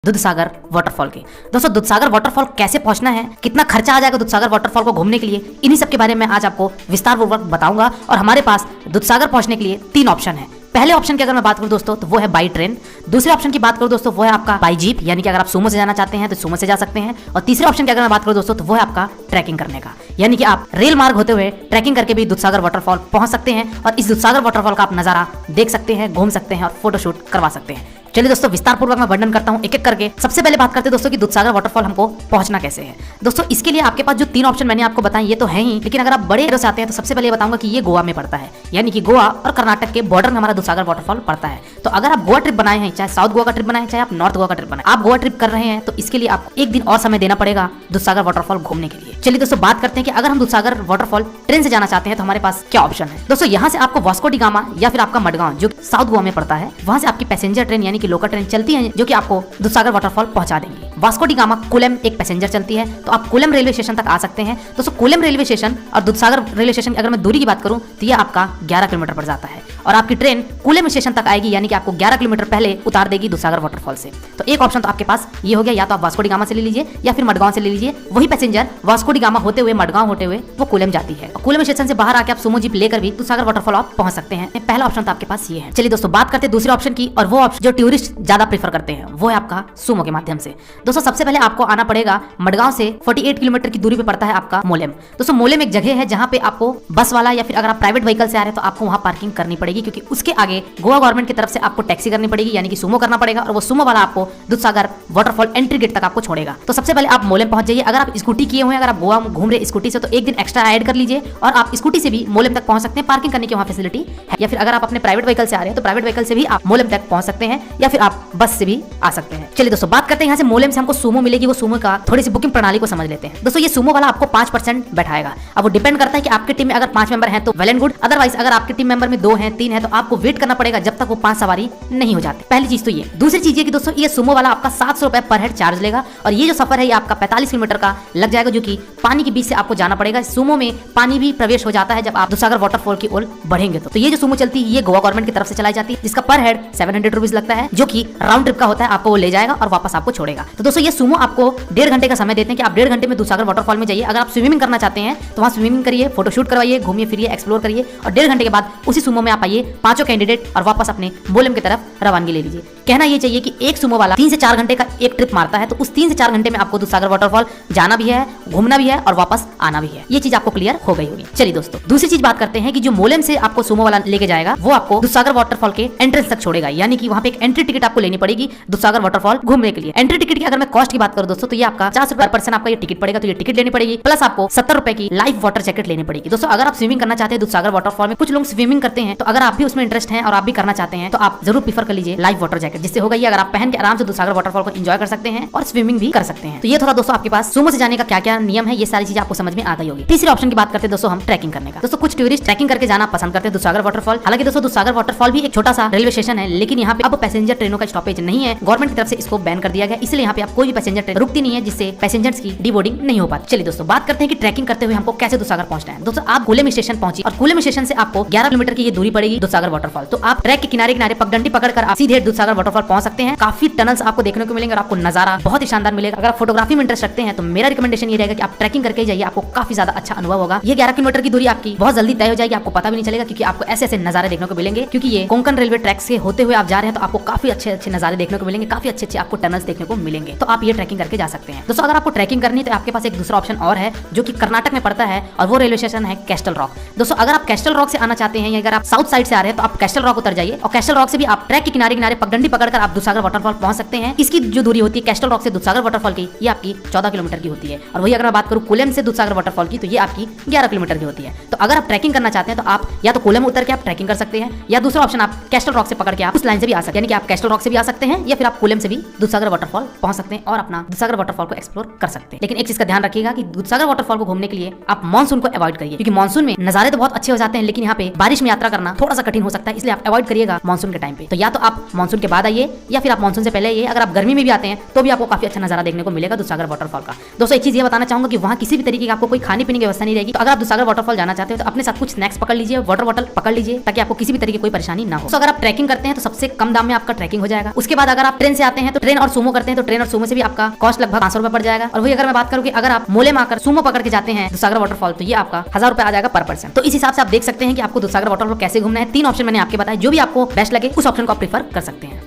Dudhsagar waterfall के। दोस्तों Dudhsagar waterfall कैसे पहुंचना है, कितना खर्चा आ जाएगा दूधसागर वाटरफॉल को घूमने के लिए, इन्हीं सब के बारे में आज आपको विस्तार पूर्वक बताऊंगा। और हमारे पास दूधसागर पहुंचने के लिए 3 ऑप्शन है। पहले ऑप्शन की अगर मैं बात करूं दोस्तों तो वो है बाई ट्रेन। दूसरे ऑप्शन की बात करूं दोस्तों वो है आपका बाई जीप, यानी कि अगर आप सुमो से जाना चाहते हैं तो सुमो से जा सकते हैं। और तीसरे ऑप्शन की अगर मैं बात करूं दोस्तों तो वो है आपका ट्रैकिंग करने का, यानी कि आप रेल मार्ग होते हुए ट्रैकिंग करके भी दूधसागर वाटरफॉल पहुंच सकते हैं और इस दूधसागर वाटरफॉल का आप नजारा देख सकते हैं, घूम सकते हैं और फोटोशूट करवा सकते हैं। चलिए दोस्तों विस्तार पूर्वक मैं वर्णन करता हूं एक एक करके। सबसे पहले बात करते हैं दोस्तों कि दूधसागर वाटरफॉल हमको पहुंचना कैसे है। दोस्तों इसके लिए आपके पास जो 3 ऑप्शन मैंने आपको बताए ये तो है ही, लेकिन अगर आप बड़े एरिया से आते हैं तो सबसे पहले ये बताऊंगा कि ये गोवा में पड़ता है, यानी कि गोवा और कर्नाटक के बॉर्डर में हमारा दूधसागर वाटरफॉल पड़ता है। तो अगर आप गोवा ट्रिप बनाए हैं, चाहे साउथ गोवा का ट्रिप बनाए, चाहे आप नॉर्थ गोवा का ट्रिप बनाए, आप गोवा ट्रिप कर रहे हैं तो इसके लिए आपको 1 दिन और समय देना पड़ेगा दूधसागर वाटरफॉल घूमने के लिए। चलिए दोस्तों बात करते हैं कि अगर हम दूधसागर वाटरफॉल ट्रेन से जाना चाहते हैं तो हमारे पास क्या ऑप्शन है। दोस्तों यहाँ से आपको वास्को डी गामा या फिर आपका मडगांव जो साउथ गोवा में पड़ता है, वहां से आपकी पैसेंजर ट्रेन यानी कि लोकल ट्रेन चलती है जो कि आपको दूधसागर वाटरफॉल पहुंचा देंगे। वास्को डी गामा कोलम एक पैसेंजर चलती है, तो आप कोलम रेलवे स्टेशन तक आ सकते हैं। दोस्तों कोलम रेलवे स्टेशन और दूधसागर रेलवे स्टेशन की अगर मैं दूरी की बात करूं तो यह आपका 11 किलोमीटर पड़ जाता है और आपकी ट्रेन कोलम स्टेशन तक आएगी, यानी कि आपको 11 किलोमीटर पहले उतार देगी दूधसागर वाटरफॉल से। तो एक ऑप्शन तो आपके पास ये हो गया, या तो आप वास्को डी गामा से ले लीजिए या फिर मडगांव से ले लीजिए। वही पैसेंजर वास्को डी गामा होते हुए मडगांव होते हुए वो कोलम जाती है। कोलम स्टेशन से बाहर आके आप सुमो जीप लेकर भी दूधसागर वाटरफॉल आप पहुंच सकते हैं। पहला ऑप्शन तो आपके पास ये है। चलिए दोस्तों बात करते हैं दूसरे ऑप्शन की, और वो ऑप्शन जो टूरिस्ट ज्यादा प्रेफर करते हैं वो है आपका सुमो के माध्यम से। दोस्तों सबसे पहले आपको आना पड़ेगा मडगांव से 48 किलोमीटर की दूरी पे पड़ता है आपका मोलेम। दोस्तों मोलेम एक जगह है जहां पे आपको बस वाला या फिर अगर आप प्राइवेट व्हीकल से आ रहे हैं तो आपको वहां पार्किंग करनी पड़ेगी, क्योंकि उसके आगे गोवा गवर्नमेंट की तरफ से आपको टैक्सी करनी पड़ेगी, यानी कि सुमो करना पड़ेगा और वो सुमो वाला आपको दूधसागर वाटरफॉल एंट्री गेट तक आपको छोड़ेगा। तो सबसे पहले आप मोलेम पहुंच जाइए। अगर आप स्कूटी किए हुए हैं, अगर आप गोवा घूम रहे स्कूटी से तो 1 दिन एक्स्ट्रा ऐड कर लीजिए और आप स्कूटी से भी मोलेम तक पहुंच सकते हैं। पार्किंग करने की वहां फैसिलिटी है। या फिर अगर आप अपने प्राइवेट व्हीकल से आ रहे हैं तो प्राइवेट व्हीकल से भी आप मोलेम तक पहुंच सकते हैं, या फिर आप बस से भी आ सकते हैं। चलिए दोस्तों बात करते हैं यहाँ से मोलेम से हमको सुमो मिलेगी, वो सुमो का थोड़ी सी बुकिंग प्रणाली को समझ लेते हैं। दोस्तों ये सुमो वाला आपको 5% बैठाएगा। अब वो डिपेंड करता है कि आपकी टीम में अगर 5 मेंबर हैं तो वेल एंड गुड, अदरवाइज अगर आपकी टीम मेंबर में 2 हैं 3 हैं तो आपको वेट करना पड़ेगा जब तक वो 5 सवारी नहीं हो जाती। पहली चीज तो ये। दूसरी चीज ये कि दोस्तों ये सुमो वाला आपका 700 रुपए पर हेड चार्ज लेगा और ये जो सफर है ये आपका 45 किलोमीटर का लग जाएगा, जो कि पानी के बीच से आपको जाना पड़ेगा। सुमो में पानी भी प्रवेश हो जाता है जब आप दूधसागर वाटरफॉल की ओर बढ़ेंगे तो ये जो सुमो चलती है ये गोवा गवर्नमेंट की तरफ से चलाई जाती है, जिसका पर हेड 700 रुपीज लगता है, जो कि राउंड ट्रिप का होता है। आपको वो ले जाएगा और वापस आपको छोड़ेगा। तो दोस्तों ये सुमो आपको 1.5 घंटे का समय देते हैं कि आप 1.5 घंटे में दूधसागर वाटरफॉल में जाइए। अगर आप स्विमिंग करना चाहते हैं तो वहाँ स्विमिंग करिए, फोटोशूट करवाइए, घूमिए फिरिए, एक्सप्लोर करिए और 1.5 घंटे के बाद उसी सुमो में आप आइए, 5 कैंडिडेट, और वापस अपने मोलेम की तरफ रवानगी ले लीजिए। कहना ये चाहिए कि एक सुमो वाला 3 से 4 घंटे का एक ट्रिप मारता है, तो उस 3 से 4 घंटे में आपको दूधसागर वाटरफॉल जाना भी है, घूमना भी है और वापस आना भी है। ये चीज आपको क्लियर हो गई होगी। चलिए दोस्तों दूसरी चीज बात करते हैं कि जो मोलेम से आपको सुमो वाला लेके जाएगा वो आपको दूधसागर वाटरफॉल के एंट्रेंस तक छोड़ेगा, यानी कि वहाँ पे एक एंट्री टिकट आपको लेनी पड़ेगी दूधसागर वाटरफॉल घूमने के लिए। एंट्री टिकट की अगर मैं कॉस्ट की बात करूं दोस्तों तो ये आपका 50 रुपए पर पर्सन आपका ये टिकट पड़ेगा, तो ये टिकट लेनी पड़ेगी, प्लस आपको 70 रुपए की लाइफ वाटर जैकेट लेनी पड़ेगी। दोस्तों अगर आप स्विमिंग करना चाहते हैं दूधसागर वाटरफॉल में, कुछ लोग स्विमिंग करते हैं, तो अगर आप भी उसमें इंटरेस्ट है और आप भी करना चाहते हैं तो आप जरूर प्रीफर कर लीजिए लाइफ वाटर जैकेट, जिससे होगा ये अगर आप पहन के आराम से दूधसागर वाटरफॉल को एंजॉय कर सकते हैं और स्विमिंग भी कर सकते हैं। तो ये थोड़ा दोस्तों आपके पास सुमो से जाने का क्या क्या नियम है, ये सारी चीजें आपको समझ में आ गई होगी। तीसरे ऑप्शन की बात करते हैं दोस्तों हम ट्रैकिंग करने का। दोस्तों कुछ टूरिस्ट ट्रैकिंग करके जाना पसंद करते हैं दूधसागर वाटरफॉल। हालांकि दोस्तों दूधसागर वाटरफॉल भी एक छोटा सा रेलवे स्टेशन है, लेकिन यहाँ पे अब पैसेंजर ट्रेनों का स्टॉपेज नहीं है, गवर्नमेंट की तरफ से इसको बैन कर दिया गया, इसलिए यहाँ पे आप कोई भी पैसेंजर ट्रेन रुकती नहीं है, जिससे पैसेंजर्स की डीबोर्डिंग नहीं हो पाती। चलिए दोस्तों बात करते हैं कि ट्रैकिंग करते हुए हमको कैसे दूधसागर पहुंचना है। दोस्तों आप कोलम स्टेशन पहुंची और कोलम स्टेशन से आपको 11 किलोमीटर की ये दूरी पड़ेगी दूधसागर वाटरफॉल। तो आप ट्रैक के किनारे किनारे पगडंडी पकड़कर आप सीधे दूधसागर वाटरफॉल पहुंच सकते हैं। काफी टनल्स आपको देखने को मिलेंगे और आपको नजारा बहुत ही शानदार मिलेगा। अगर आप फोटोग्राफी में इंटरेस्ट रखते हैं तो मेरा रिकमेंडेशन ये रहेगा कि आप ट्रैकिंग करके जाइए, आपको काफी ज्यादा अच्छा अनुभव होगा। ये 11 किलोमीटर की दूरी आपकी बहुत जल्दी तय हो जाएगी, आपको पता भी नहीं चलेगा, क्योंकि आपको ऐसे ऐसे नजारे देखने को मिलेंगे, क्योंकि ये कोंकण रेलवे ट्रैक से होते हुए आप जा रहे हैं तो आपको काफी अच्छे अच्छे नजारे देखने को मिलेंगे, काफी अच्छे अच्छे आपको टनल्स देखने को मिलेंगे। तो आप ये ट्रैकिंग करके जा सकते हैं। दोस्तों अगर आपको ट्रैकिंग करनी है तो आपके पास एक दूसरा ऑप्शन और है जो कि कर्नाटक में पड़ता है और वो रेलवे स्टेशन है कैस्टल रॉक। दोस्तों अगर आप कैस्टल रॉक से आना चाहते हैं या अगर आप साउथ साइड से आ रहे हैं तो आप कैस्टल रॉक उतर जाइए और कैस्टल रॉक से भी आप ट्रैक के किनारे किनारे पगडंडी पकड़कर आप दूधसागर वाटरफॉल पहुंच सकते हैं। इसकी जो दूरी होती है कैस्टल रॉक से दूधसागर वाटरफॉल की ये आपकी 14 किलोमीटर की होती है, और वही अगर मैं बात करूं कोलम से दूधसागर वाटरफॉल की तो ये आपकी 11 किलोमीटर की होती है। तो अगर आप ट्रैकिंग करना चाहते हैं तो आप या तो कोलम उतर के आप ट्रैकिंग कर सकते हैं, या दूसरा ऑप्शन आप कैस्टल रॉक से पकड़ के आप उस लाइन से भी आ सकते हैं, यानी कि आप कैस्टल रॉक से भी आ सकते हैं या फिर आप कोलम से भी दूधसागर वाटरफॉल पहुंच सकते हैं और अपना दूधसागर वाटरफॉल को एक्सप्लोर कर सकते हैं। लेकिन एक चीज का ध्यान रखिएगा कि दूधसागर वाटरफॉल को घूमने के लिए आप मानसून को अवॉइड करिए, क्योंकि मानसून में नजारे तो बहुत अच्छे हो जाते हैं, लेकिन यहाँ पे बारिश में यात्रा करना थोड़ा सा कठिन हो सकता है, इसलिए आप अवॉइड करिएगा मानसून के टाइम पे। तो या तो आप मानसून के बाद आइए या फिर आप मानसून से पहले आइए। अगर आप गर्मी में भी आते हैं तो भी आपको काफी अच्छा नजारा देखने को मिलेगा दूधसागर वाटरफॉल का। दोस्तों एक चीज ये बताना बताना चाहूंगा कि वहाँ किसी भी तरीके की आपको कोई खाने पीने की व्यवस्था नहीं रहेगी। तो अगर आप दूधसागर वाटरफॉल जाना चाहते हो तो अपने साथ कुछ स्नैक्स पकड़ लीजिए, वाटर बॉटल पकड़ लीजिए, ताकि आपको किसी भी तरीके की कोई परेशानी ना हो। तो अगर आप ट्रैकिंग करते हैं तो सबसे कम दाम में आपका ट्रैकिंग हो जाएगा। उसके बाद अगर आप ट्रेन से आते हैं तो ट्रेन और सूमो करते हैं तो ट्रेन और सूमो से भी आपका कॉस्ट लगभग 500 रुपए पड़ जाएगा। और वही अगर मैं बात करूँ कि अगर आप मोले में आकर सूमो पकड़ के जाते हैं दूधसागर वाटरफॉल तो ये आपका 1000 रुपए आ जाएगा पर पर्सन। तो इस हिसाब से आप देख सकते हैं कि आपको दूधसागर वाटरफॉल कैसे घूमना है। 3 ऑप्शन मैंने आपके बताए, जो भी आपको बेस्ट लगे उस ऑप्शन को आप प्रीफर कर सकते हैं।